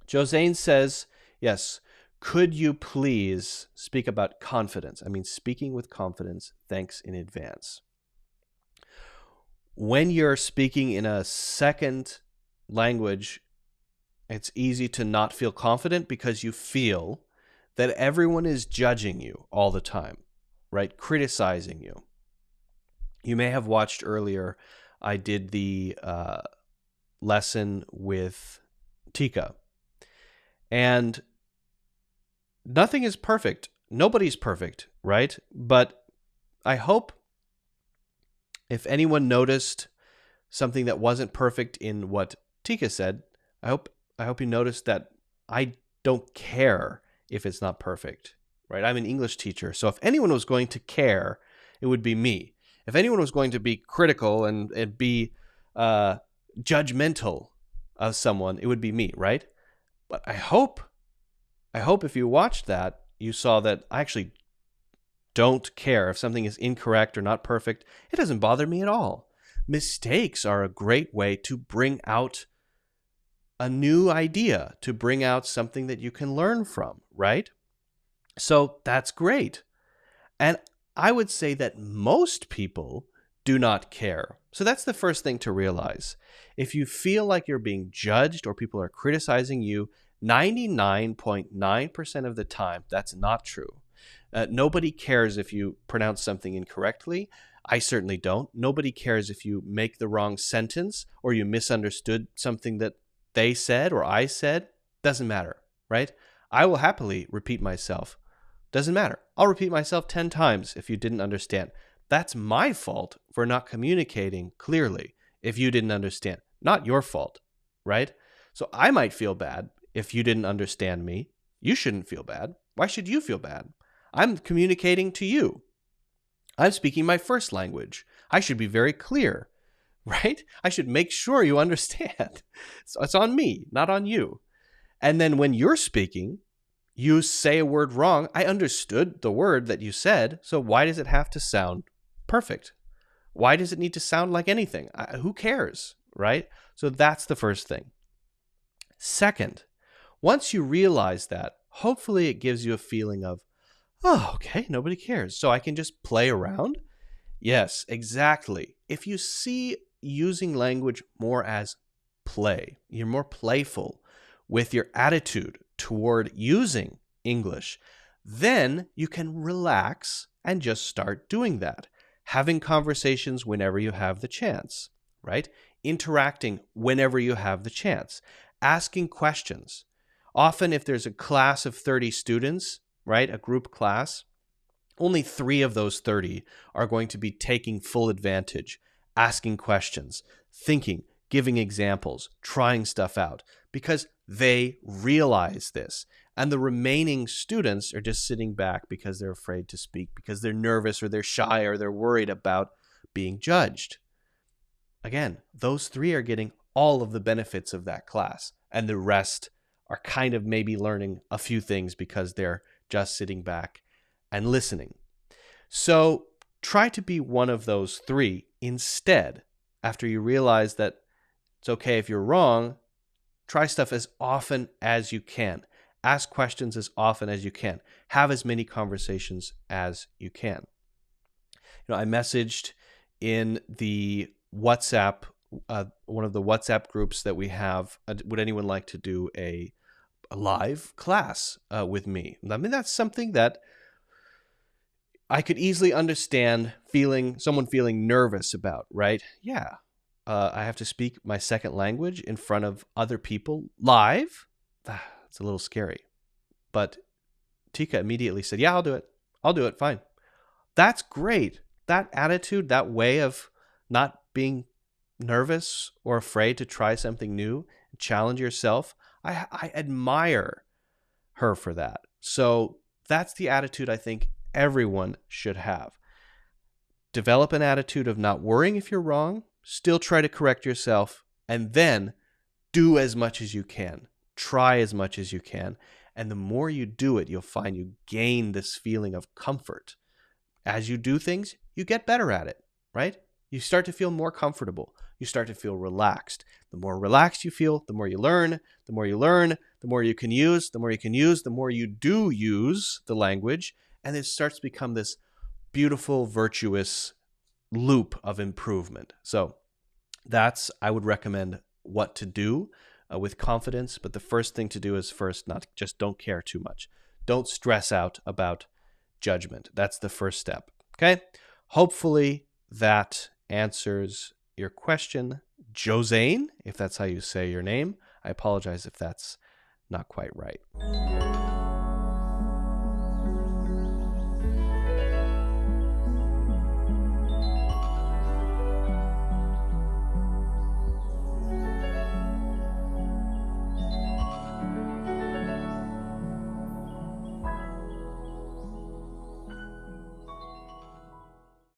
Josane says, yes, could you please speak about confidence? I mean, speaking with confidence, thanks in advance. When you're speaking in a second language, it's easy to not feel confident because you feel that everyone is judging you all the time, right? Criticizing you. You may have watched earlier, I did the lesson with Tika. And nothing is perfect. Nobody's perfect, right? But I hope if anyone noticed something that wasn't perfect in what Tika said, I hope you noticed that I don't care if it's not perfect, right? I'm an English teacher, so if anyone was going to care, it would be me. If anyone was going to be critical and be judgmental of someone, it would be me, right? But I hope if you watched that, you saw that I actually don't care if something is incorrect or not perfect. It doesn't bother me at all. Mistakes are a great way to bring out a new idea, to bring out something that you can learn from, right? So that's great. And I would say that most people do not care. So that's the first thing to realize. If you feel like you're being judged or people are criticizing you, 99.9% of the time, that's not true. Nobody cares if you pronounce something incorrectly. I certainly don't. Nobody cares if you make the wrong sentence or you misunderstood something that they said or I said. Doesn't matter, right? I will happily repeat myself. Doesn't matter. I'll repeat myself 10 times if you didn't understand. That's my fault for not communicating clearly if you didn't understand. Not your fault, right? So I might feel bad if you didn't understand me. You shouldn't feel bad. Why should you feel bad? I'm communicating to you. I'm speaking my first language. I should be very clear, right? I should make sure you understand. So it's on me, not on you. And then when you're speaking, you say a word wrong. I understood the word that you said, so why does it have to sound perfect? Why does it need to sound like anything? Who cares, right? So that's the first thing. Second, once you realize that, hopefully it gives you a feeling of, oh, okay, nobody cares, so I can just play around? Yes, exactly. If you see using language more as play, you're more playful with your attitude toward using English, then you can relax and just start doing that. Having conversations whenever you have the chance, right? Interacting whenever you have the chance. Asking questions. Often if there's a class of 30 students, right, a group class, only 3 of those 30 are going to be taking full advantage, asking questions, thinking, giving examples, trying stuff out, because they realize this. And the remaining students are just sitting back because they're afraid to speak, because they're nervous or they're shy or they're worried about being judged. Again, those 3 are getting all of the benefits of that class, and the rest are kind of maybe learning a few things because they're just sitting back and listening. So try to be one of those 3 instead. After you realize that it's okay if you're wrong, try stuff as often as you can. Ask questions as often as you can. Have as many conversations as you can. I messaged in the WhatsApp, one of the WhatsApp groups that we have, would anyone like to do a live class with me? I mean, that's something that I could easily understand someone feeling nervous about, right? Yeah. I have to speak my second language in front of other people live. It's a little scary. But Tika immediately said, yeah, I'll do it. I'll do it. Fine. That's great. That attitude, that way of not being nervous or afraid to try something new, challenge yourself. I admire her for that. So that's the attitude I think everyone should have. Develop an attitude of not worrying if you're wrong, still try to correct yourself, and then do as much as you can. Try as much as you can. And the more you do it, you'll find you gain this feeling of comfort. As you do things, you get better at it, right? You start to feel more comfortable. You start to feel relaxed. The more relaxed you feel, the more you learn. The more you learn, the more you can use. The more you can use, the more you do use the language. And it starts to become this beautiful, virtuous loop of improvement. So I would recommend what to do with confidence. But the first thing to do is don't care too much. Don't stress out about judgment. That's the first step. Okay. Hopefully that answers your question, Josane, if that's how you say your name. I apologize if that's not quite right.